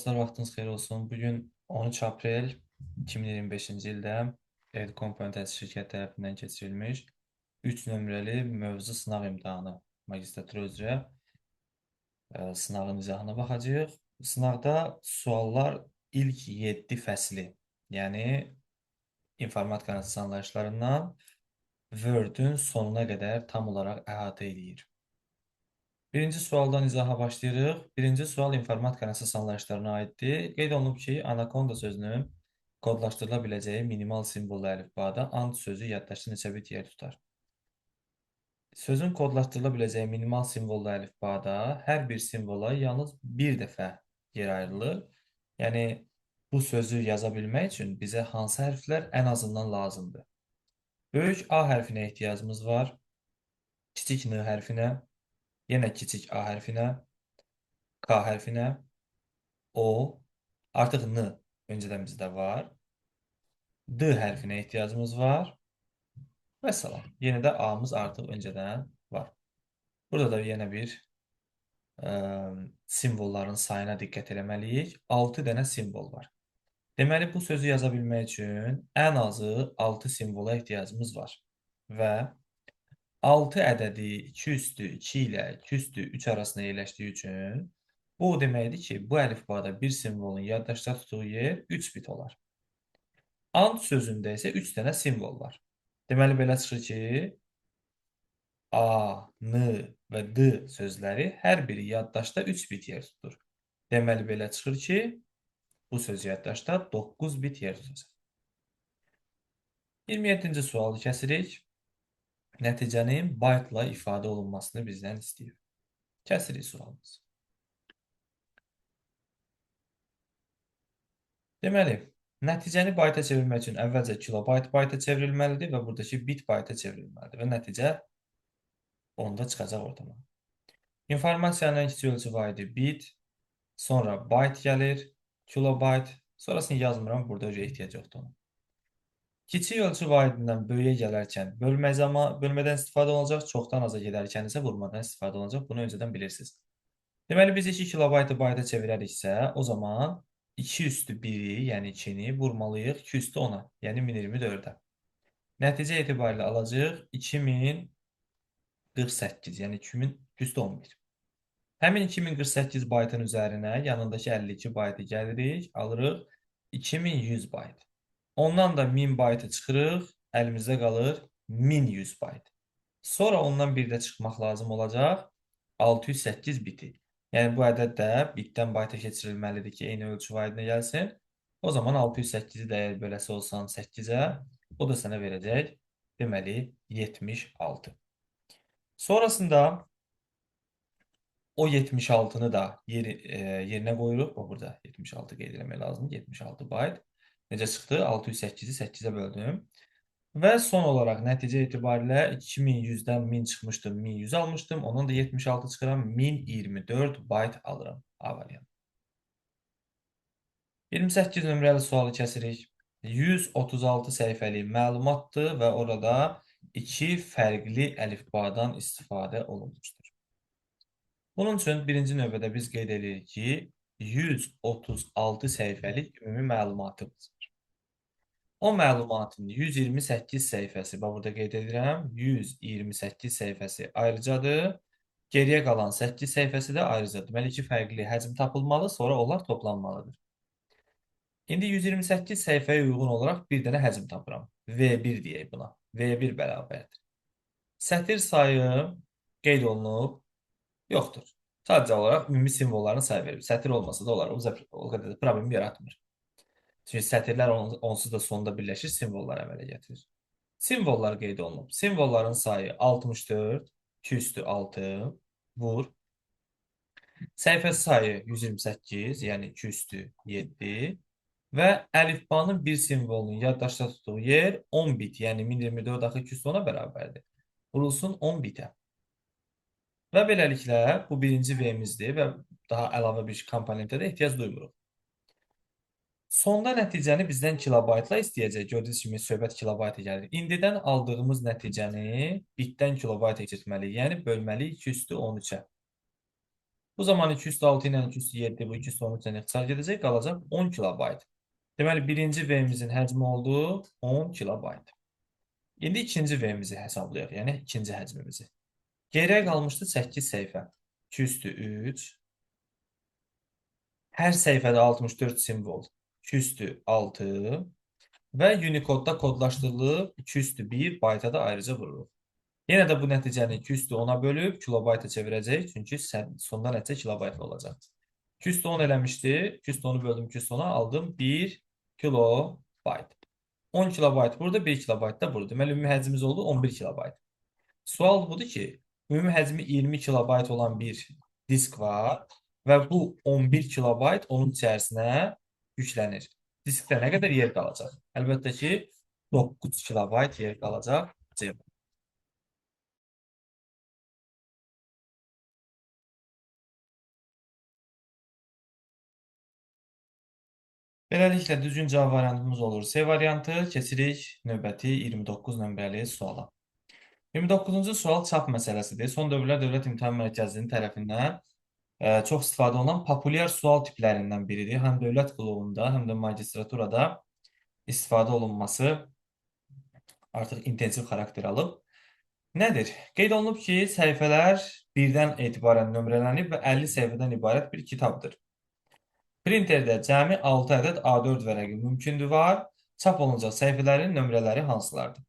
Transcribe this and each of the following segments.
dostlar, vaxtınız xeyir olsun. Bugün 13 aprel 2025-ci ildə Ed Components şirkət tərəfindən keçirilmiş 3 nömrəli mövzu sınaq imtahanı magistratura üzrə sınağın izahına baxacağıq. Sınaqda suallar ilk 7 fəsli, yəni informatika anlayışlarından Word-ün sonuna qədər tam olaraq əhatə edir. Birinci sualdan izaha başlayırıq. Birinci sual informatika əsas anlayışlarına aiddir. Qeyd olunub ki, anakonda sözünün kodlaşdırıla biləcəyi minimal simvollu əlifbada and sözü yaddaşda neçə bit yer tutar? Sözün kodlaşdırıla biləcəyi minimal simvollu əlifbada hər bir simvola yalnız bir dəfə yer ayrılır. Yəni, bu sözü yaza bilmək üçün bizə hansı hərflər ən azından lazımdır? Böyük A hərfinə ehtiyacımız var. Kiçik N hərfinə, yenə kiçik A hərfinə, K hərfinə, O, artıq N öncədən bizdə var. D hərfinə ehtiyacımız var. Və salam. Yenə də A-mız artıq öncədən var. Burada da yenə bir simvolların sayına diqqət eləməliyik. 6 dənə simvol var. Deməli, bu sözü yaza bilmək üçün ən azı 6 simvola ehtiyacımız var. Və 6 ədədi 2 üstü 2 ilə 2 üstü 3 arasında yerləşdiyi üçün bu o deməkdir ki, bu əlifbada bir simvolun yaddaşda tutduğu yer 3 bit olar. And sözündə isə 3 dənə simvol var. Deməli, belə çıxır ki, A, N və D sözləri hər biri yaddaşda 3 bit yer tutur. Deməli, belə çıxır ki, bu söz yaddaşda 9 bit yer tutacaq. 27-ci sualı kəsirik. Nəticənin byte-la ifadə olunmasını bizdən istəyir. Kəsirik sualımızı. Deməli, nəticəni byte-a çevirmək üçün əvvəlcə kilobyte byte-a çevrilməlidir və buradakı bit byte-a çevrilməlidir və nəticə onda çıxacaq ortama. İnformasiyanın ən kiçik ölçü vahidi bit, sonra byte gəlir, kilobyte, sonrasını yazmıram, burada ehtiyac yoxdur ona. Kiçik ölçü vahidindən böyüyə gələrkən bölmədən istifadə olunacaq, çoxdan aza gedərkən isə vurmadan istifadə olunacaq. Bunu öncədən bilirsiniz. Deməli, biz 2 kilobaytı byte-a çevirəriksə, o zaman 2 üstü 1-i, yəni 2-ni vurmalıyıq 2 üstü 10-a, yəni 1024-ə. Nəticə etibarilə alacaq 2048, yəni 2211. Həmin 2048 byte-ın üzərinə yanındakı 52 byte-ı gəlirik, alırıq 2100 byte. Ondan da 1000 byte çıxırıq, əlimizdə qalır 1100 byte. Sonra ondan bir də çıxmaq lazım olacaq 608 biti. Yəni bu ədəd də bitdən byte-a keçirilməlidir ki, eyni ölçü vahidinə gəlsin. O zaman 608-i dəyər böləsi olsan 8-ə, o da sənə verəcək, deməli 76. Sonrasında o 76-nı da yerinə qoyuruq. O burada 76 qeyd eləmək lazımdır, 76 byte. Necə çıxdı? 608-i 8-ə böldüm. Və son olaraq nəticə etibarilə 2100-dən 1000 çıxmışdım, 1100 almışdım. Onun da 76 çıxıram, 1024 byte alıram. A variantı. 28 nömrəli sualı kəsirik. 136 səhifəlik məlumatdır və orada 2 fərqli əlifbadan istifadə olunmuşdur. Bunun üçün birinci növbədə biz qeyd edirik ki, 136 səhifəlik ümumi məlumatımız var. O məlumatın 128 səhifəsi, burada qeyd edirəm, 128 səhifəsi ayrıcadır. Geriyə qalan 8 səhifəsi də ayrıcadır. Deməli, 2 fərqli həcm tapılmalı, sonra onlar toplanmalıdır. İndi 128 səhifəyə uyğun olaraq bir dənə həcm tapıram. V1 deyək buna. V1 bərabərdir. Sətir sayı qeyd olunub, yoxdur. Sadəcə olaraq ümumi simvolların sayı verir. Sətir olmasa da olar. O qədər də problem yaratmır. Çünki sətirlər onsuz da sonunda birləşir, simvollar əmələ gətirir. Simvollar qeyd olunub. Simvolların sayı 64, 2 üstü 6, vur. Səhifə sayı 128, yəni 2 üstü 7 və əlifbanın bir simvolunun yaddaşda tutduğu yer 10 bit, yəni 1024 axı 2 üstü 10-a bərabərdir. Vurulsun 10 bitə. Və beləliklə bu birinci V-mizdir və daha əlavə bir komponentə də ehtiyac duymuruq. Sonda nəticəni bizdən kilobaytla istəyəcək. Gördüyünüz kimi söhbət kilobayta gəlir. İndidən aldığımız nəticəni bitdən kilobayta keçirtməliyik. Yəni bölməliyik 2 üstü 13-ə. Bu zaman 2 üstü 6 ilə 2 üstü 7 bu 2 üstü 13 ilə ixtisar gedəcək, qalacaq 10 kilobayt. Deməli, birinci V-imizin həcmi oldu 10 kilobayt. İndi ikinci V-imizi hesablayaq, yəni ikinci həcmimizi. Geriyə qalmışdı 8 səhifə. 2 üstü 3. Hər səhifədə 64 simvol. 2 üstü 6. Və Unicode-da kodlaşdırılıb 2 üstü 1 bayta da ayrıca vururuq. Yenə də bu nəticəni 2 üstü 10-a bölüb kilobayta çevirəcək. Çünki sonda nəticə kilobaytlı olacaq. 2 üstü 10 eləmişdi. 2 üstü 10-u böldüm 2 üstü 10-a aldım 1 kilobayt. 10 kilobayt burada, 1 kilobayt da burada. Deməli, ümumi həcmimiz oldu 11 kilobayt. Sual budur ki, ümumi həcmi 20 kilobayt olan bir disk var və bu 11 kilobayt onun içərisinə yüklənir. Diskdə nə qədər yer qalacaq? Əlbəttə ki, 9 kilobayt yer qalacaq. Cevap. Beləliklə, düzgün cavab variantımız olur C variantı. Keçirik növbəti 29 nömrəli suala. 29-cu sual çap məsələsidir. Son dövrlər Dövlət İmtahan Mərkəzinin tərəfindən çox istifadə olunan populyar sual tiplərindən biridir. Həm dövlət qulluğunda, həm də magistraturada istifadə olunması artıq intensiv xarakter alıb. Nədir? Qeyd olunub ki, səhifələr birdən etibarən nömrələnib və 50 səhifədən ibarət bir kitabdır. Printerdə cəmi 6 ədəd A4 vərəqi mümkündür var. Çap olunacaq səhifələrin nömrələri hansılardır?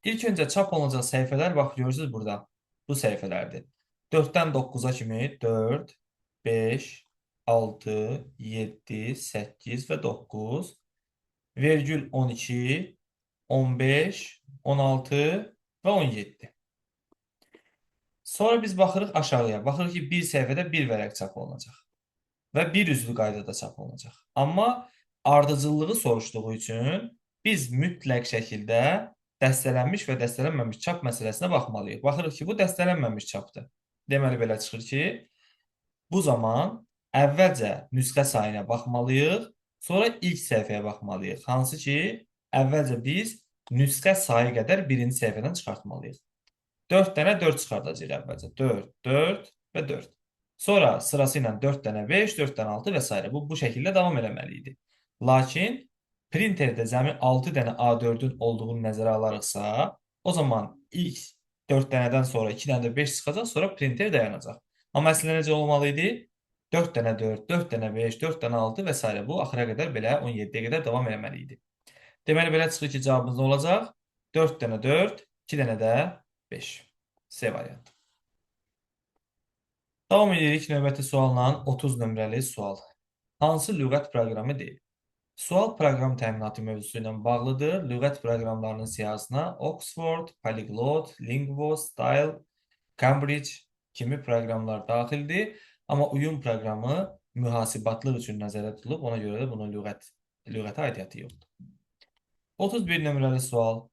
İlk öncə çap olunacaq səhifələr, bax görürsünüz burada, bu səhifələrdir. 4-dən 9-a kimi 4, 5, 6, 7, 8 və 9, vergül 12, 15, 16 və 17. Sonra biz baxırıq aşağıya. Baxırıq ki, bir səhifədə bir vərəq çap olunacaq və bir üzlü qaydada çap olunacaq. Amma ardıcıllığı soruşduğu üçün biz mütləq şəkildə dəstələnmiş və dəstələnməmiş çap məsələsinə baxmalıyıq. Baxırıq ki, bu dəstələnməmiş çapdır. Deməli, belə çıxır ki, bu zaman əvvəlcə nüsxə sayına baxmalıyıq, sonra ilk səhifəyə baxmalıyıq. Hansı ki, əvvəlcə biz nüsxə sayı qədər birinci səhifədən çıxartmalıyıq. 4 dənə 4 çıxardacaq əvvəlcə. 4, 4 və 4. Sonra sırası ilə 4 dənə 5, 4 dənə 6 və s. Bu şəkildə davam eləməli idi. Lakin printerdə cəmi 6 dənə A4-ün olduğunu nəzərə alarıqsa, o zaman ilk 4 dənədən sonra 2 dənə də 5 çıxacaq, sonra printer dayanacaq. Amma əslində necə olmalı idi? 4 dənə 4, 4 dənə 5, 4 dənə 6 və s. Bu axıra qədər belə 17-yə qədər davam eləməli idi. Deməli, belə çıxır ki, cavabımız nə olacaq? 4 dənə 4, 2 dənə də 5. C variantı. Davam edirik növbəti sualla 30 nömrəli sual. Hansı lüğət proqramı deyil? Sual proqram təminatı mövzusu ilə bağlıdır. Lüğət proqramlarının siyahısına Oxford, Polyglot, Lingvo, Style, Cambridge kimi proqramlar daxildir. Amma uyum proqramı mühasibatlıq üçün nəzərdə tutulub, ona görə də bunun lüğətə aidiyyəti yoxdur. 31 nömrəli sual.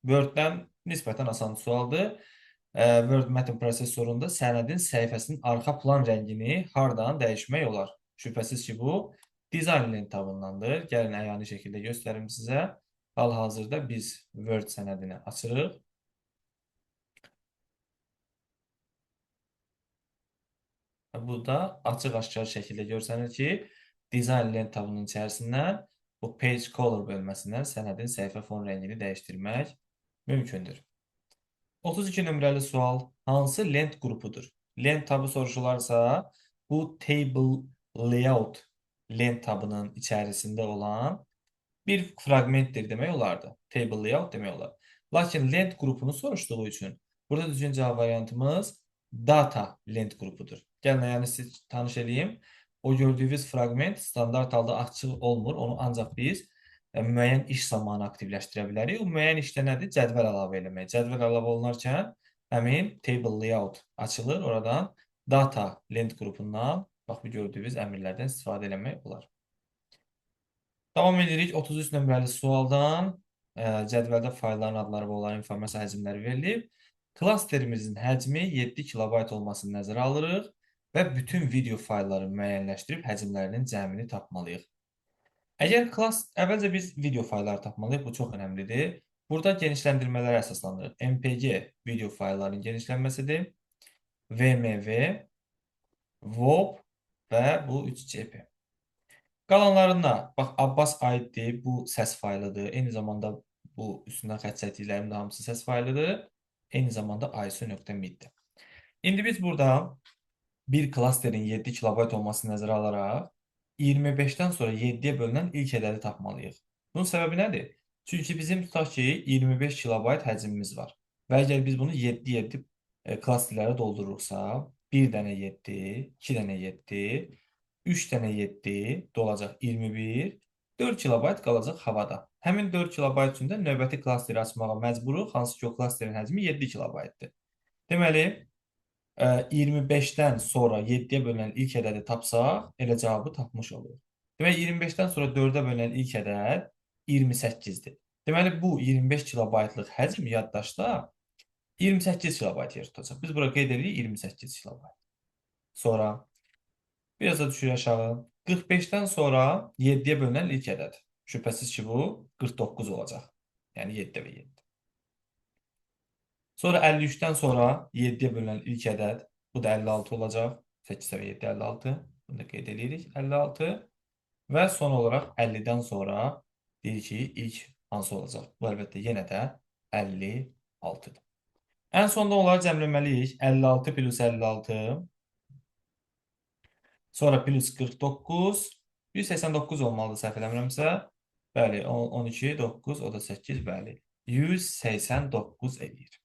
Word-dən nisbətən asan sualdır. Word mətn prosesorunda sənədin səhifəsinin arxa plan rəngini hardan dəyişmək olar? Şübhəsiz ki, bu dizayn lentabındandır. Gəlin əyani şəkildə göstərim sizə. Hal-hazırda biz Word sənədini açırıq. Burada açıq-aşkar şəkildə görsənir ki, dizayn lentabının içərisindən bu page color bölməsindən sənədin səhifə fon rəngini dəyişdirmək mümkündür. 32 nömrəli sual hansı lent qrupudur? Lent tabı soruşularsa bu table layout lent tabının içərisində olan bir fraqmentdir demək olardı. Table layout demək olar. Lakin lent qrupunu soruşduğu üçün burada düzgün cavab variantımız data lent qrupudur. Gəlin yəni siz tanış edeyim. O gördüyünüz fraqment standart halda açıq olmur. Onu ancaq biz müəyyən iş zamanı aktivləşdirə bilərik. O müəyyən işdə nədir? Cədvəl əlavə eləmək. Cədvəl əlavə olunarkən həmin table layout açılır. Oradan data lent qrupundan bax bu gördüyünüz əmrlərdən istifadə eləmək olar. Davam edirik 33 nömrəli sualdan. Cədvəldə faylların adları və onların informasiya həcmləri verilib. Klasterimizin həcmi 7 kilobayt olmasını nəzərə alırıq və bütün video faylları müəyyənləşdirib həcmlərinin cəmini tapmalıyıq. Əgər əvvəlcə biz video faylları tapmalıyıq, bu çox önəmlidir. Burada genişləndirmələrə əsaslanırıq. MPG video fayllarının genişlənməsidir. VMV VOB və bu 3CP. Qalanlarına bax Abbas aiddir. Bu səs faylıdır. Eyni zamanda bu üstündən xətt çəkdiklərim də hamısı səs faylıdır. Eyni zamanda ISO.middir. İndi biz burada bir klasterin 7 kilobayt olması nəzərə alaraq 25-dən sonra 7-yə bölünən ilk ədədi tapmalıyıq. Bunun səbəbi nədir? Çünki bizim tutaq ki 25 kilobayt həcmimiz var. Və əgər biz bunu 7-7 klasterlərə doldururuqsa, 1 dənə 7, 2 dənə 7, 3 dənə 7 dolacaq 21, 4 kilobayt qalacaq havada. Həmin 4 kilobayt üçün də növbəti klasteri açmağa məcburuq, hansı ki o klasterin həcmi 7 kilobaytdır. Deməli, 25-dən sonra 7-yə bölünən ilk ədədi tapsaq, elə cavabı tapmış oluruq. Demək, 25-dən sonra 4-ə bölünən ilk ədəd 28-dir. Deməli, bu 25 kilobaytlıq həcm yaddaşda 28 kilobayt yer tutacaq. Biz bura qeyd edirik 28 kilobayt. Sonra biraz da düşür aşağı. 45-dən sonra 7-yə bölünən ilk ədəd. Şübhəsiz ki, bu 49 olacaq. Yəni 7 və 7. Sonra 53-dən sonra 7-yə bölünən ilk ədəd. Bu da 56 olacaq. 8 və 7, 56. Bunu da qeyd edirik. 56. Və son olaraq 50-dən sonra deyir ki, ilk hansı olacaq? Bu əlbəttə yenə də 56-dır. Ən sonda onları cəmləməliyik. 56 plus 56. Sonra plus 49. 189 olmalıdır səhv eləmirəmsə. Bəli, 12, 9, o da 8, bəli. 189 edir.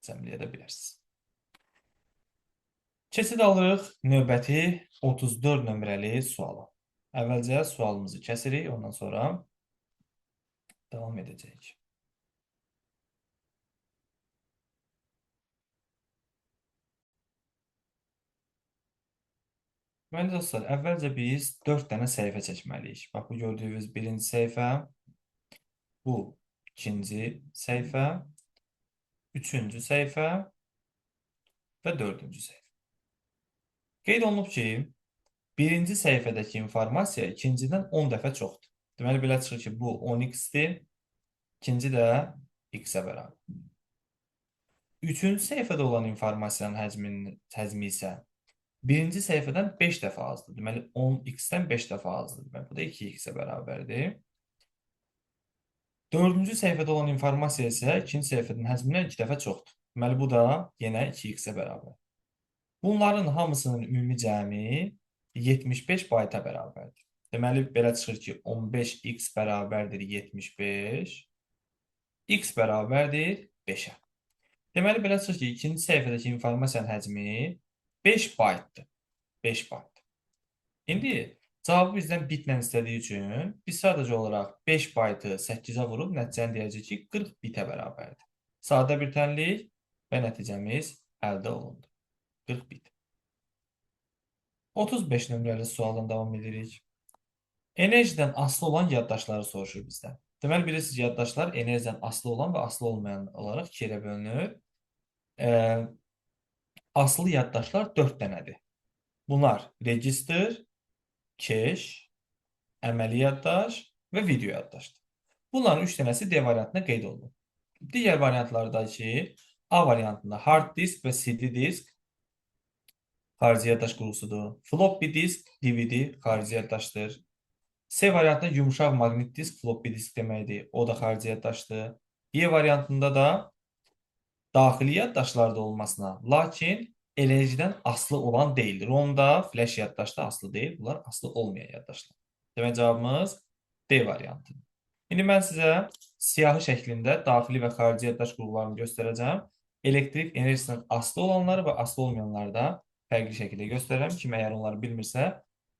Cəmləyə də bilərsiniz. Keçid alırıq növbəti 34 nömrəli suala. Əvvəlcə sualımızı kəsirik, ondan sonra davam edəcəyik. Deməli dostlar, əvvəlcə biz 4 dənə səhifə çəkməliyik. Bax, bu gördüyünüz birinci səhifə, bu ikinci səhifə, üçüncü səhifə və dördüncü səhifə. Qeyd olunub ki, birinci səhifədəki informasiya ikincidən 10 dəfə çoxdur. Deməli, belə çıxır ki, bu 10x-dir, ikinci də x-ə bərabər. Üçüncü səhifədə olan informasiyanın həcmi isə birinci səhifədən 5 dəfə azdır. Deməli, 10x-dən 5 dəfə azdır. Deməli, bu da 2x-ə bərabərdir. Dördüncü səhifədə olan informasiya isə ikinci səhifədən həcmindən 2 dəfə çoxdur. Deməli, bu da yenə 2x-ə bərabər. Bunların hamısının ümumi cəmi 75 bayta bərabərdir. Deməli, belə çıxır ki, 15x bərabərdir 75, x bərabərdir 5-ə. Deməli, belə çıxır ki, ikinci səhifədəki informasiyanın həcmi 5 baytdır. 5 bayt. İndi cavabı bizdən bitlə istədiyi üçün biz sadəcə olaraq 5 baytı 8-ə vurub nəticəni deyəcək ki, 40 bitə bərabərdir. Sadə bir tənlik və nəticəmiz əldə olundu. 40 bit. 35 nömrəli sualdan davam edirik. Enerjidən asılı olan yaddaşları soruşur bizdən. Deməli, bilirsiniz, yaddaşlar enerjidən asılı olan və asılı olmayan olaraq iki yerə bölünür. Asılı yaddaşlar 4 dənədir. Bunlar register, cache, əməli yaddaş və video yaddaşdır. Bunların 3 dənəsi D variantına qeyd olunur. Digər variantlarda ki, A variantında hard disk və CD disk xarici yaddaş qurğusudur. Floppy disk, DVD xarici yaddaşdır. C variantında yumşaq maqnit disk, floppy disk deməkdir. O da xarici yaddaşdır. B variantında da daxili yaddaşlarda olmasına, lakin enerjidən asılı olan deyil. ROM-da, flash yaddaşda asılı deyil. Bunlar asılı olmayan yaddaşlar. Demək cavabımız D variantıdır. İndi mən sizə siyahı şəklində daxili və xarici yaddaş qurğularını göstərəcəm. Elektrik enerjisindən asılı olanları və asılı olmayanları da fərqli şəkildə göstərərəm. Kim əgər onları bilmirsə,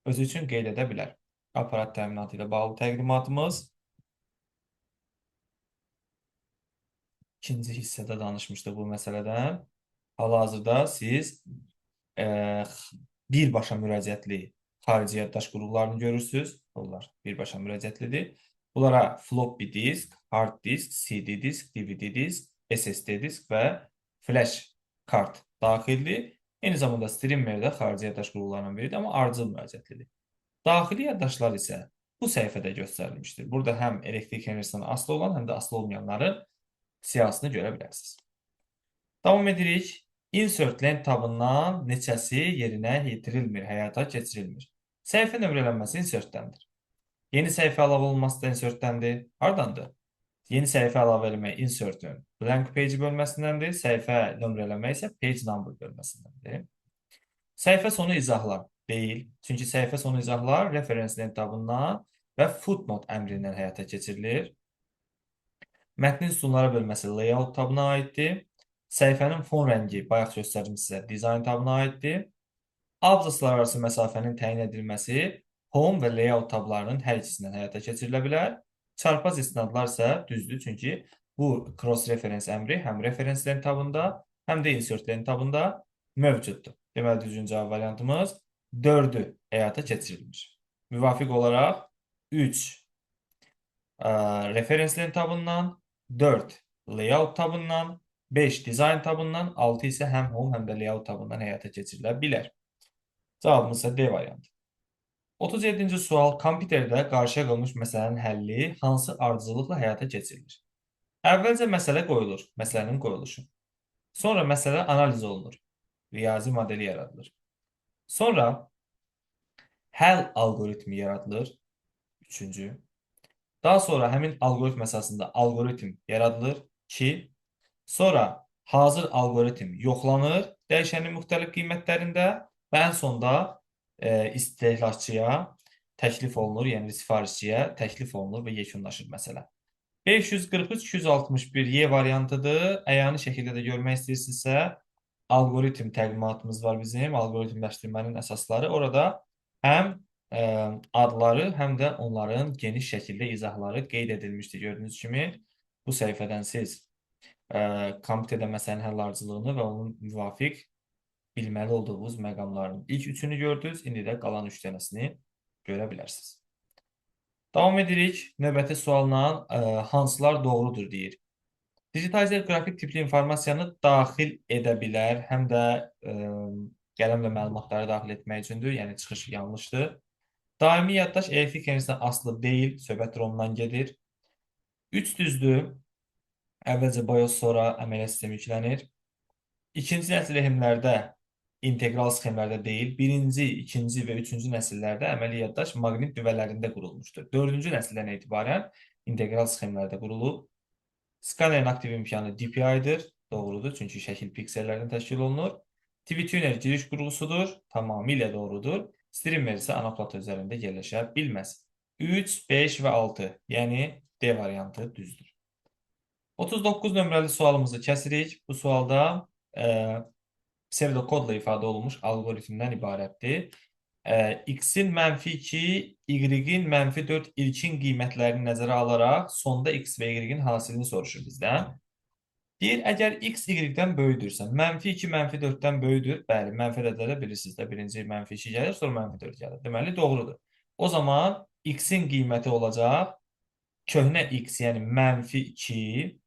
özü üçün qeyd edə bilər. Aparat təminatı ilə bağlı təqdimatımız. İkinci hissədə danışmışdıq bu məsələdən. Hal-hazırda siz birbaşa müraciətli xarici yaddaş qurğularını görürsünüz. Bunlar birbaşa müraciətlidir. Bunlara floppy disk, hard disk, CD disk, DVD disk, SSD disk və flash kart daxildir. Eyni zamanda streamer də xarici yaddaş qurğularından biridir, amma ardıcıl müraciətlidir. Daxili yaddaşlar isə bu səhifədə göstərilmişdir. Burada həm elektrik enerjisindən asılı olan, həm də asılı olmayanların siyahısını görə bilərsiniz. Davam edirik. Insert lent tabından neçəsi yerinə yetirilmir, həyata keçirilmir. Səhifə nömrələnməsi insertdəndir. Yeni səhifə əlavə olunması da insertdəndir. Hardandır? Yeni səhifə əlavə etmək insertün blank page bölməsindəndir. Səhifə nömrələmək isə page number bölməsindəndir. Səhifə sonu izahlar deyil. Çünki səhifə sonu izahlar reference lent tabından və footnote əmrindən həyata keçirilir. Mətnin sütunlara bölməsi layout tabına aiddir. Səhifənin fon rəngi bayaq göstərdim sizə design tabına aiddir. Abzaslar arası məsafənin təyin edilməsi home və layout tablarının hər ikisindən həyata keçirilə bilər. Çarpaz istinadlar isə düzdür, çünki bu cross-reference əmri həm reference lent tabında, həm də insert lent tabında mövcuddur. Deməli, düzgün cavab variantımız 4-ü həyata keçirilmiş. Müvafiq olaraq 3 reference lent tabından, 4 layout tabından, 5 design tabından, 6 isə həm home, həm də layout tabından həyata keçirilə bilər. Cavabımız isə D variantı. 37-ci sual. Kompüterdə qarşıya qalmış məsələnin həlli hansı ardıcıllıqla həyata keçirilir? Əvvəlcə məsələ qoyulur, məsələnin qoyuluşu. Sonra məsələ analiz olunur, riyazi modeli yaradılır. Sonra həll algoritmi yaradılır, üçüncü. Daha sonra həmin algoritm əsasında algoritm yaradılır, 2. Sonra hazır algoritm yoxlanır, dəyişənin müxtəlif qiymətlərində və ən sonda istehlakçıya təklif olunur, yəni sifarişçiyə təklif olunur və yekunlaşır məsələ. 543-261 Y variantıdır. Əyani şəkildə də görmək istəyirsinizsə, algoritm təqdimatımız var bizim, algoritmləşdirmənin əsasları. Orada həm adları, həm də onların geniş şəkildə izahları qeyd edilmişdir. Gördüyünüz kimi, bu səhifədən siz kompüterdə məsələnin həllarcılığını və onun müvafiq bilməli olduğunuz məqamların ilk üçünü gördünüz. İndi də qalan 3 dənəsini görə bilərsiniz. Davam edirik. Növbəti sualla hansılar doğrudur deyir. Digitalizer qrafik tipli informasiyanı daxil edə bilər, həm də qələmlə məlumatları daxil etmək üçündür, yəni çıxış yanlışdır. Daimi yaddaş elektrik enerjisindən asılı deyil, söhbət ondan gedir. 3 düzdür. Əvvəlcə BIOS, sonra əməliyyat sistemi yüklənir. İkinci nəsil rəhimlərdə integral sxemlərdə deyil, birinci, ikinci və üçüncü nəsillərdə əməli yaddaş maqnit düvələrində qurulmuşdur. Dördüncü nəsildən etibarən integral sxemlərdə qurulub. Skanerin aktiv imkanı DPI-dir, doğrudur, çünki şəkil piksellərdən təşkil olunur. TV-Tuner giriş qurğusudur, tamamilə doğrudur. Streamer isə ana plato üzərində yerləşə bilməz. 3, 5 və 6, yəni D variantı düzdür. 39 nömrəli sualımızı kəsirik. Bu sualda psevdokodla ifadə olunmuş algoritmdən ibarətdir. X-in -2, Y-in -4 ilkin qiymətlərini nəzərə alaraq sonda X və Y-in hasilini soruşur bizdən. Deyir, əgər X Y-dən böyüdürsə, -2 -4-dən böyüdür. Bəli, mənfi ədədlərdə bilirsiniz də, birinci -2 gəlir, sonra -4 gəlir. Deməli, doğrudur. O zaman X-in qiyməti olacaq köhnə X, yəni -2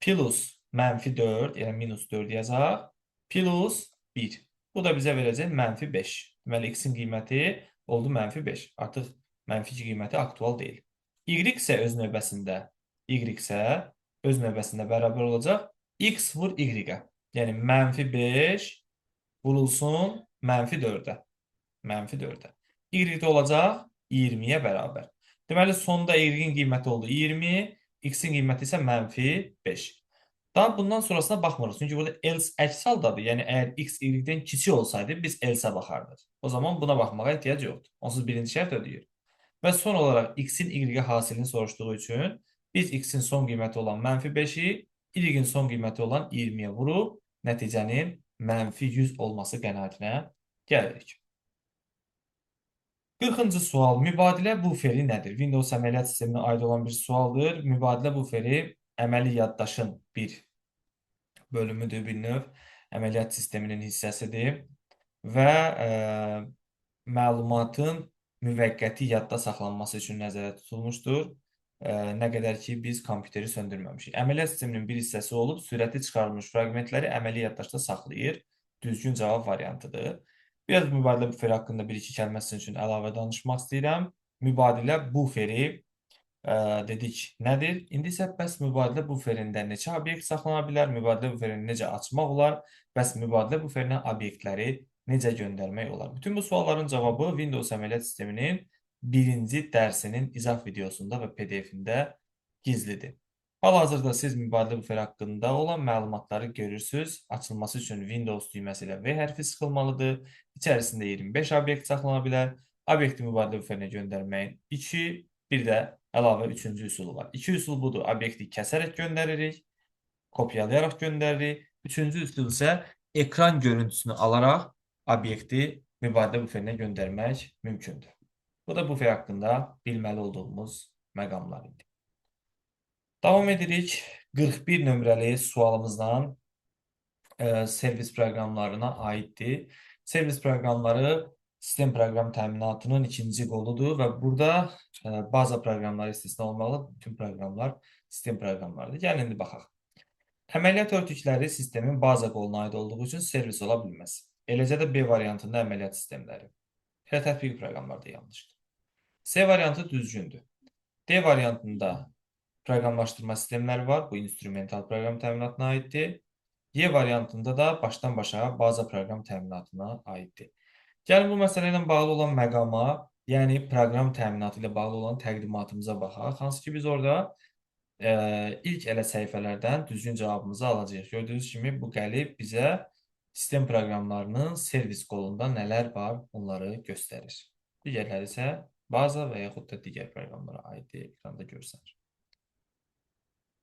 plus -4, yəni -4 yazaq, plus 1. Bu da bizə verəcək -5. Deməli, X-in qiyməti oldu -5. Artıq -2 qiyməti aktual deyil. Y isə öz növbəsində bərabər olacaq. X vur Y-ə. Yəni, -5 vurulsun -4-ə. -4-ə. Y-də olacaq 20-yə bərabər. Deməli, sonda Y-in qiyməti oldu 20, X-in qiyməti isə -5. Daha bundan sonrasına baxmırıq. Çünki burada else əks haldadır. Yəni, əgər X Y-dən kiçik olsaydı, biz else-ə baxardıq. O zaman buna baxmağa ehtiyac yoxdur. Onsuz birinci şərt ödəyir. Və son olaraq X-in Y hasilini soruşduğu üçün biz X-in son qiyməti olan -5-i, Y-in son qiyməti olan 20-yə vurub nəticənin -100 olması qənaətinə gəlirik. 40-cı sual. Mübadilə buferi nədir? Windows əməliyyat sisteminə aid olan bir sualdır. Mübadilə buferi əməli yaddaşın bir bölümüdür, bir növ əməliyyat sisteminin hissəsidir və məlumatın müvəqqəti yadda saxlanması üçün nəzərdə tutulmuşdur. Nə qədər ki, biz kompüteri söndürməmişik. Əməliyyat sisteminin bir hissəsi olub, sürəti çıxarılmış fraqmentləri əməli yaddaşda saxlayır. Düzgün cavab variantıdır. Biraz mübadilə buferi haqqında bir-iki kəlmə sizin üçün əlavə danışmaq istəyirəm. Mübadilə buferi dedik nədir? İndi isə bəs mübadilə buferində neçə obyekt saxlana bilər? Mübadilə buferini necə açmaq olar? Bəs mübadilə buferinə obyektləri necə göndərmək olar? Bütün bu sualların cavabı Windows əməliyyat sisteminin birinci dərsinin izah videosunda və PDF-ində gizlidir. Hal-hazırda siz mübadilə buferi haqqında olan məlumatları görürsünüz. Açılması üçün Windows düyməsi ilə V hərfi sıxılmalıdır. İçərisində 25 obyekt saxlana bilər. Obyekti mübadilə buferinə göndərməyin 2, bir də əlavə üçüncü üsulu var. İki üsul budur. Obyekti kəsərək göndəririk, kopyalayaraq göndəririk. Üçüncü üsul isə ekran görüntüsünü alaraq obyekti mübadilə buferinə göndərmək mümkündür. Bu da bufer haqqında bilməli olduğumuz məqamlar idi. Davam edirik. 41 nömrəli sualımızdan servis proqramlarına aiddir. Servis proqramları sistem proqram təminatının ikinci qoludur və burada baza proqramları istisna olmaqla bütün proqramlar sistem proqramlarıdır. Gəlin indi baxaq. Əməliyyat örtükləri sistemin baza qoluna aid olduğu üçün servis ola bilməz. Eləcə də B variantında əməliyyat sistemləri. Elə tətbiq proqramları da yanlışdır. C variantı düzgündür. D variantında proqramlaşdırma sistemləri var. Bu instrumental proqram təminatına aiddir. Y variantında da başdan başa baza proqram təminatına aiddir. Gəlin bu məsələ ilə bağlı olan məqama, yəni proqram təminatı ilə bağlı olan təqdimatımıza baxaq. Hansı ki biz orada ilk elə səhifələrdən düzgün cavabımızı alacağıq. Gördüyünüz kimi bu gəlib bizə sistem proqramlarının servis qolunda nələr var onları göstərir. Digərləri isə baza və yaxud da digər proqramlara aiddir. Ekranda görsənir.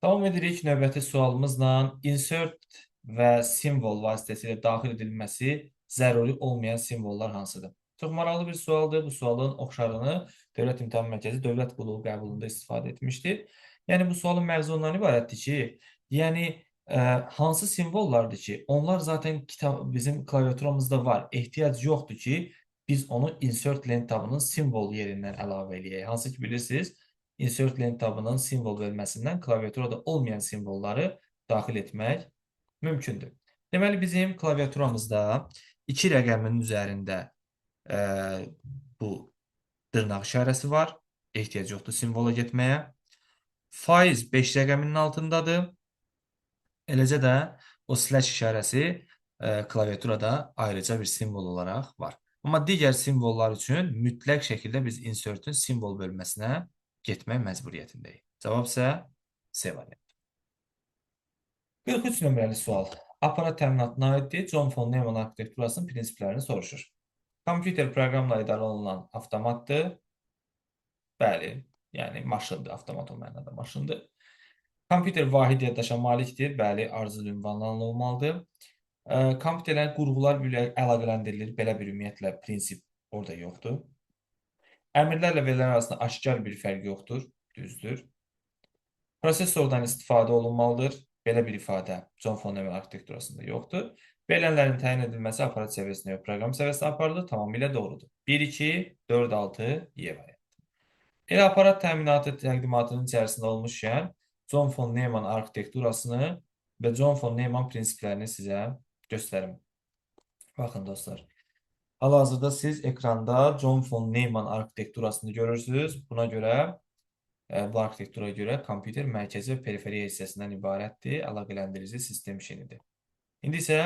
Davam edirik növbəti sualımızla. Insert və simvol vasitəsilə daxil edilməsi zəruri olmayan simvollar hansıdır? Çox maraqlı bir sualdır. Bu sualın oxşarını Dövlət İmtahan Mərkəzi Dövlət Qulu qəbulunda istifadə etmişdir. Yəni bu sualın məğzi ondan ibarətdir ki, yəni hansı simvollardır ki, onlar zaten bizim klaviaturamızda var. Ehtiyac yoxdur ki, biz onu insert lent tabının simvol yerindən əlavə eləyək. Hansı ki bilirsiniz, insert lent tabının simvol verməsindən klaviaturada olmayan simvolları daxil etmək mümkündür. Deməli, bizim klaviaturamızda 2 rəqəminin üzərində bu dırnaq işarəsi var. Ehtiyac yoxdur simvola getməyə. Faiz 5 rəqəminin altındadır. Eləcə də o slash işarəsi klaviaturada ayrıca bir simvol olaraq var. Amma digər simvollar üçün mütləq şəkildə biz insertün simvol bölməsinə getmək məcburiyyətindəyik. Cavab isə C variantı. 43 nömrəli sual. Aparat təminatına aiddir. John von Neumann arxitekturasının prinsiplərini soruşur. Kompüter proqramla idarə olunan avtomatdır. Bəli, yəni maşındır. Avtomat o mənada maşındır. Kompüter vahid yaddaşa malikdir. Bəli, ardıcıl ünvanlanma olmalıdır. Kompüterlərin qurğular əlaqələndirilir. Belə bir ümumiyyətlə prinsip orada yoxdur. Əmrlərlə verilən arasında aşkar bir fərq yoxdur. Düzdür. Prosesordan istifadə olunmalıdır. Belə bir ifadə John von Neumann arxitekturasında yoxdur. Verilənlərin təyin edilməsi aparat səviyyəsində yox, proqram səviyyəsində aparılır. Tamamilə doğrudur. 1, 2, 4, 6, Y variantı. Elə aparat təminatı təqdimatının içərisində olmuşkən John von Neumann arxitekturasını və John von Neumann prinsiplərini sizə göstərim. Baxın dostlar. Hal-hazırda siz ekranda John von Neumann arxitekturasını görürsünüz. Buna görə bu arxitektura görə kompüter mərkəzi və periferiya hissəsindən ibarətdir. Əlaqələndirici sistem işinidir. İndi isə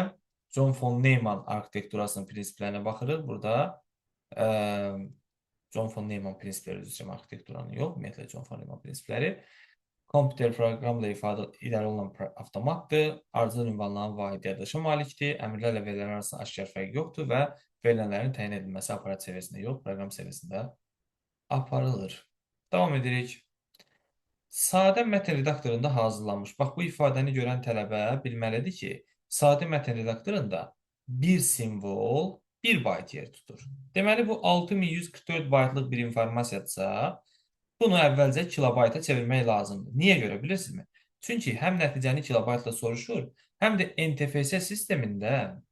John von Neumann arxitekturasının prinsiplərinə baxırıq. Burada John von Neumann prinsipləri üzrə arxitekturanın yox, ümumiyyətlə John von Neumann prinsipləri kompüter proqramla idarə olunan avtomatdır, ardıcıl ünvanlanan vahid yaddaşa malikdir, əmrlərlə verilənlər arasında aşkar fərq yoxdur və verilənlərin təyin edilməsi aparat səviyyəsində yox, proqram səviyyəsində aparılır. Davam edirik. Sadə mətn redaktorunda hazırlanmış. Bax, bu ifadəni görən tələbə bilməlidir ki, sadə mətn redaktorunda bir simvol 1 bayt yer tutur. Deməli, bu 6144 baytlıq bir informasiyadırsa, bunu əvvəlcə kilobayta çevirmək lazımdır. Niyə görə bilirsinizmi? Çünki həm nəticəni kilobaytla soruşur, həm də NTFS sistemində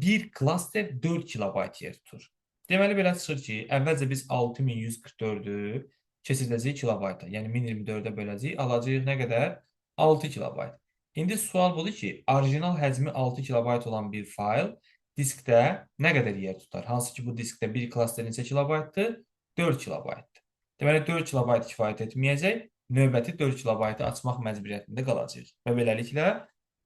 bir klaster 4 kilobayt yer tutur. Deməli, belə çıxır ki, əvvəlcə biz 6144-ü keçiriləcək kilobayta, yəni 1024-ə böləcəyik, alacağıq nə qədər? 6 kilobayt. İndi sual budur ki, orijinal həcmi 6 kilobayt olan bir fayl diskdə nə qədər yer tutar? Hansı ki, bu diskdə bir klaster neçə kilobaytdır? 4 kilobaytdır. Deməli 4 kilobayt kifayət etməyəcək. Növbəti 4 kilobaytı açmaq məcburiyyətində qalacağıq. Və beləliklə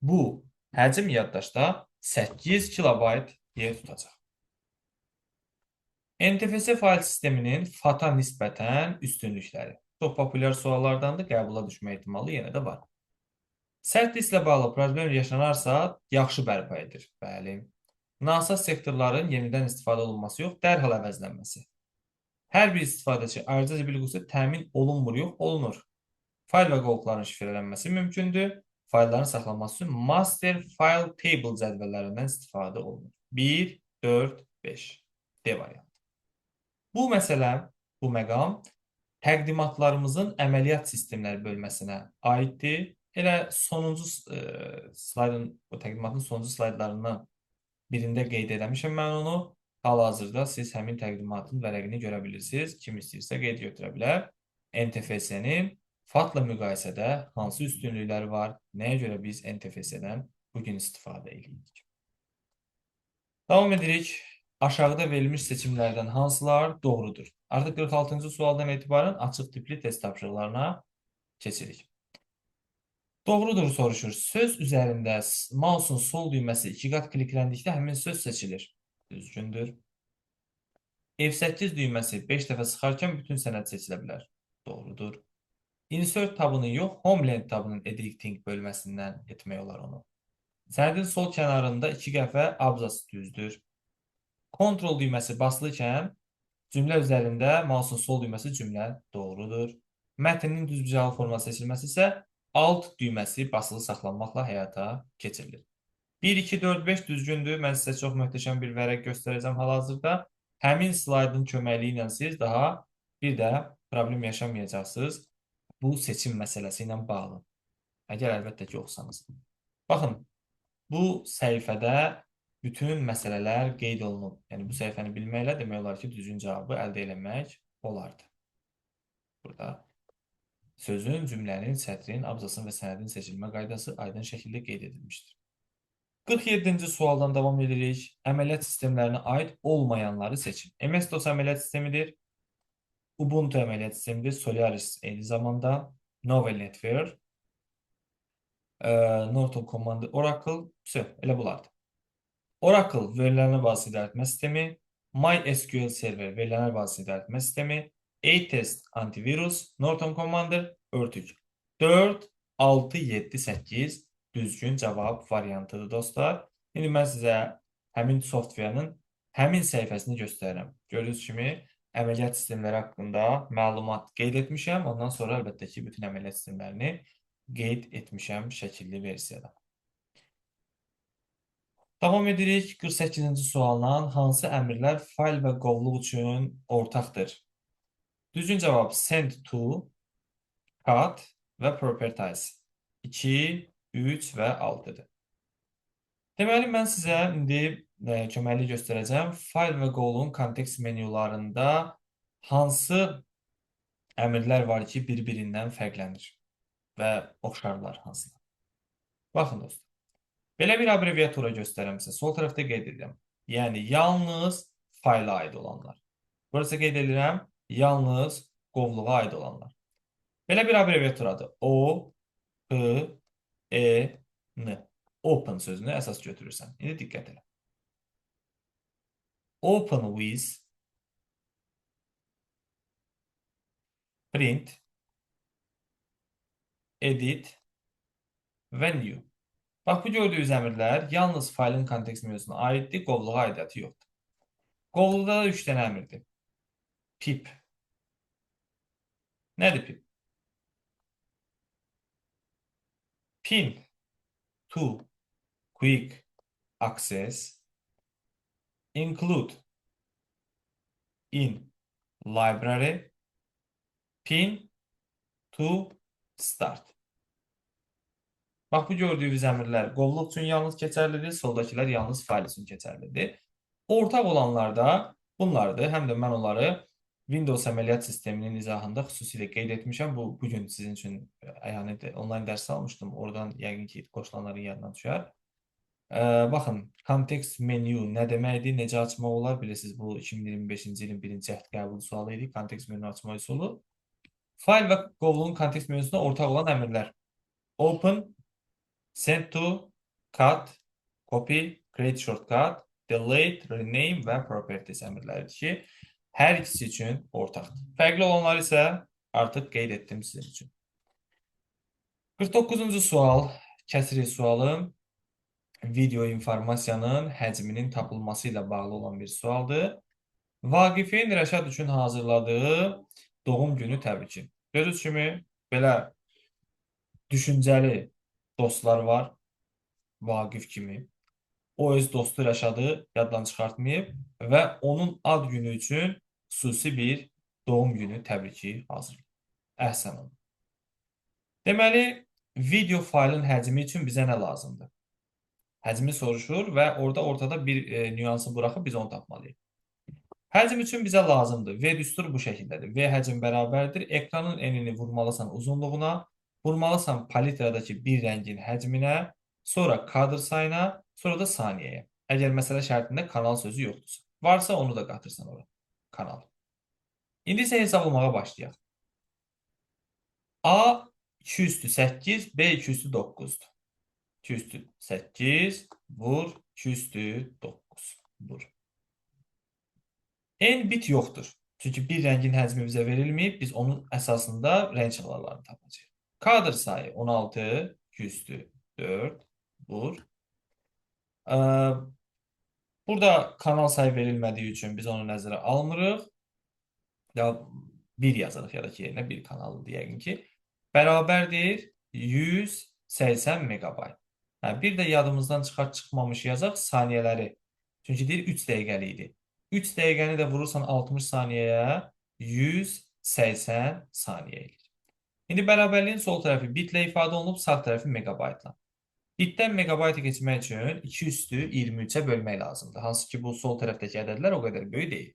bu həcm yaddaşda 8 kilobayt yer tutacaq. NTFS fayl sisteminin FAT-a nisbətən üstünlükləri. Çox populyar suallardandır, qəbula düşmə ehtimalı yenə də var. Sərt disklə bağlı problem yaşanarsa, yaxşı bərpa edir. Bəli. Nasaz sektorların yenidən istifadə olunması yox, dərhal əvəzlənməsi. Hər bir istifadəçi ayrıca bilgusu təmin olunmur, yox, olunur. Fayl və qovluqların şifrələnməsi mümkündür. Faylların saxlanması üçün master file table cədvəllərindən istifadə olunur. 1, 4, 5. D variantı. Bu məsələ, bu məqam təqdimatlarımızın əməliyyat sistemləri bölməsinə aiddir. Elə sonuncu slaydın, bu təqdimatın sonuncu slaydlarından birində qeyd eləmişəm mən onu. Hal-hazırda siz həmin təqdimatın vərəqini görə bilirsiniz. Kim istəyirsə qeyd götürə bilər. NTFS-nin FAT-la müqayisədə hansı üstünlükləri var? Nəyə görə biz NTFS-dən bugün istifadə edirik? Davam edirik. Aşağıda verilmiş seçimlərdən hansılar doğrudur? Artıq 46-cı sualdan etibarən açıq tipli test tapşırıqlarına keçirik. Doğrudur soruşur. Söz üzərində mouse'un sol düyməsi 2 qat klikləndikdə həmin söz seçilir. Düzgündür. F8 düyməsi 5 dəfə sıxarkən bütün sənəd seçilə bilər. Doğrudur. Insert tabını yox, Homeland tabının editing bölməsindən etmək olar onu. Sənədin sol kənarında 2 dəfə abzas düzdür. Ctrl düyməsi basılırkən cümlə üzərində mouse'un sol düyməsi cümlə doğrudur. Mətnin düzbucaqlı forma seçilməsi isə Alt düyməsi basılı saxlanmaqla həyata keçirilir. 1, 2, 4, 5 düzgündür. Mən sizə çox möhtəşəm bir vərəq göstərəcəm hal-hazırda. Həmin slaydın köməkliyi ilə siz daha bir də problem yaşamayacaqsınız bu seçim məsələsi ilə bağlı. Əgər əlbəttə ki, oxusanız. Baxın, bu səhifədə bütün məsələlər qeyd olunub. Yəni, bu səhifəni bilməklə demək olar ki, düzgün cavabı əldə eləmək olardı. Burada sözün, cümlənin, sətrin, abzasın və sənədin seçilmə qaydası aydın şəkildə qeyd edilmişdir. 47-ci sualdan davam edirik. Əməliyyat sistemlərinə aid olmayanları seçin. MS-DOS əməliyyat sistemidir. Ubuntu əməliyyat sistemidir. Solaris eyni zamanda. Novel Netwear. Norton Command, Oracle. Elə bulardır. Oracle verilərlə bazı idarəetmə sistemi. MySQL Server verilərlə bazı idarəetmə sistemi. A-Test antivirus, Norton Commander, örtük. 4, 6, 7, 8 düzgün cavab variantıdır dostlar. İndi mən sizə həmin software'ın həmin səhifəsini göstərirəm. Gördüyünüz kimi əməliyyat sistemləri haqqında məlumat qeyd etmişəm. Ondan sonra əlbəttə ki, bütün əməliyyat sistemlərini qeyd etmişəm şəkilli versiyada. Davam edirik 48-ci sualdan. Hansı əmrlər fayl və qovluq üçün ortaqdır? Düzgün cavab send to, cut və properties. 2, 3 və 6-dır. Deməli, mən sizə indi köməkli göstərəcəm. Fayl və qovluğun kontekst menyularında hansı əmrlər var ki, bir-birindən fərqlənir və oxşarlar hansılar. Baxın dostlar. Belə bir abreviatura göstərəm sizə. Sol tərəfdə qeyd edirəm. Yəni, yalnız fayla aid olanlar. Burası qeyd edirəm. Yalnız qovluğa aid olanlar. Belə bir abreviaturadır. O, P, E, N. Open sözünü əsas götürürsən. İndi diqqət elə. Open with, print, edit və new. Bax, bu gördüyünüz əmrlər yalnız faylın kontekst menüsünə aiddir, qovluğa aidiyyatı yoxdur. Qovluqda da 3 dənə əmrdir. Pip. Nədir pip? Pin, to, quick, access, include, in, library, pin, to, start. Bax, bu gördüyünüz əmrlər qovluq üçün yalnız keçərlidir, soldakilər yalnız fayl üçün keçərlidir. Ortaq olanlar da bunlardır. Həm də mən onları Windows əməliyyat sisteminin izahında xüsusilə qeyd etmişəm. Bugün sizin üçün online dərs almışdım. Oradan yəqin ki, qoşulanların yadına düşər. Baxın, kontekst menü nə deməkdir, necə açmaq olar? Bilirsiniz, bu 2025-ci ilin birinci cəhd qəbul sualı idi. Kontekst menü açma üsulu. Fayl və qovluğun kontekst menüsünə ortaq olan əmrlər. Open, send to, cut, copy, create shortcut, delete, rename və properties əmrləridir ki, hər ikisi üçün ortaqdır. Fərqli olanları isə artıq qeyd etdim sizin üçün. 49-cu sual, kəsri sualı. Video informasiyanın həcminin tapılması ilə bağlı olan bir sualdır. Vaqifin Rəşad üçün hazırladığı doğum günü təbriki. Görürsünüz kimi belə düşüncəli dostlar var, Vaqif kimi. O öz dostu Rəşadı yaddan çıxartmayıb və onun ad günü üçün xüsusi bir doğum günü təbriki hazırlayıb. Əhsən olun. Deməli, video faylın həcmi üçün bizə nə lazımdır? Həcmi soruşur və ortada bir nüansı buraxıb biz onu tapmalıyıq. Həcm üçün bizə lazımdır. V düstur bu şəkildədir. V həcm bərabərdir. Ekranın enini vurmalısan uzunluğuna, vurmalısan palitradakı bir rəngin həcminə, sonra kadr sayına, sonra da saniyəyə. Əgər məsələ şərtində kanal sözü yoxdursa. Varsa onu da qatırsan ora. Kanal. İndi isə hesablamağa başlayaq. A 2 üstü 8, B 2 üstü 9'dur. 2 üstü 8 vur, 2 üstü 9 vur. En bit yoxdur. Çünki bir rəngin həcmi bizə verilməyib. Biz onun əsasında rəng çalarlarını tapacağıq. Kadr sayı 16, 2 üstü 4 vur. Burada kanal sayı verilmədiyi üçün biz onu nəzərə almırıq. Ya 1 yazırıq ya da ki yerinə 1 kanalı deyəyin ki. Bərabərdir 180 megabayt. Bir də yadımızdan çıxmamış yazaq saniyələri. Çünki deyir 3 dəqiqəli idi. 3 dəqiqəni də vurursan 60 saniyəyə 180 saniyə edir. İndi bərabərliyin sol tərəfi bitlə ifadə olunub, sağ tərəfi megabaytla. Bitdən megabayta keçmək üçün 2 üstü 23-ə bölmək lazımdır. Hansı ki bu sol tərəfdəki ədədlər o qədər böyük deyil.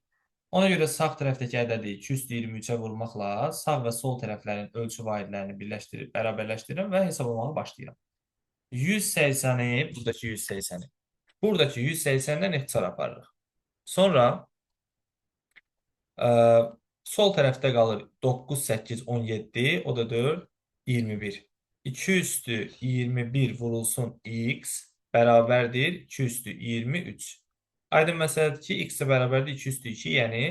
Ona görə sağ tərəfdəki ədədi 2 üstü 23-ə vurmaqla sağ və sol tərəflərin ölçü vahidlərini birləşdirib, bərabərləşdirirəm və hesablamağa başlayıram. 180'i, buradaki 180'i. Buradaki 180'den ixtisar aparırıq. Sonra sol tərəfdə qalır 9, 8, 17, o da 4, 21. 2 üstü 21 vurulsun x bərabərdir 2 üstü 23. Aydın məsələdir ki, x-ə bərabərdir 2 üstü 2, yəni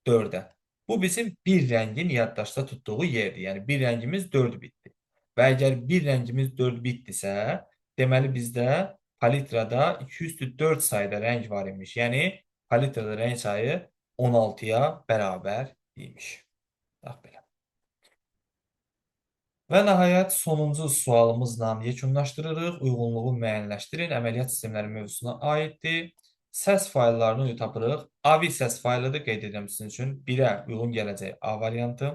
4'ə. Bu bizim bir rəngin yaddaşda tutduğu yerdir. Yəni bir rəngimiz 4 bitdir. Və əgər bir rəngimiz 4 bitdirsə, deməli bizdə palitrada 2 üstü 4 sayda rəng var imiş. Yəni palitrada rəng sayı 16'ya bərabər imiş. Bax belə. Və nəhayət sonuncu sualımızla yekunlaşdırırıq. Uyğunluğu müəyyənləşdirin. Əməliyyat sistemləri mövzusuna aiddir. Səs fayllarını tapırıq. AVI səs faylıdır. Qeyd edirəm sizin üçün. 1'ə uyğun gələcək A variantı.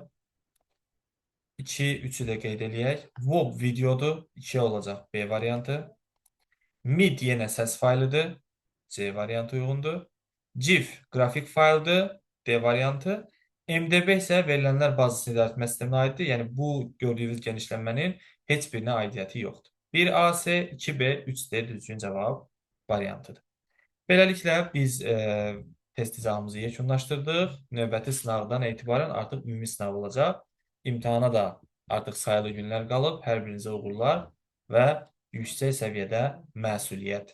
2, 3'ü də qeyd eləyək. WOB videodur. 2'ə olacaq B variantı. MID yenə səs faylıdır. C variantı uyğundur. GIF qrafik fayldır. D variantı. MDB isə verilənlər bazası idarəetmə sisteminə aiddir. Yəni bu gördüyünüz genişlənmənin heç birinə aidiyyəti yoxdur. 1AC, 2B, 3D düzgün cavab variantıdır. Beləliklə biz test izahımızı yekunlaşdırdıq. Növbəti sınavdan etibarən artıq ümumi sınav olacaq. İmtahana da artıq sayılı günlər qalıb. Hər birinizə uğurlar və yüksək səviyyədə məsuliyyət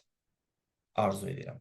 arzu edirəm.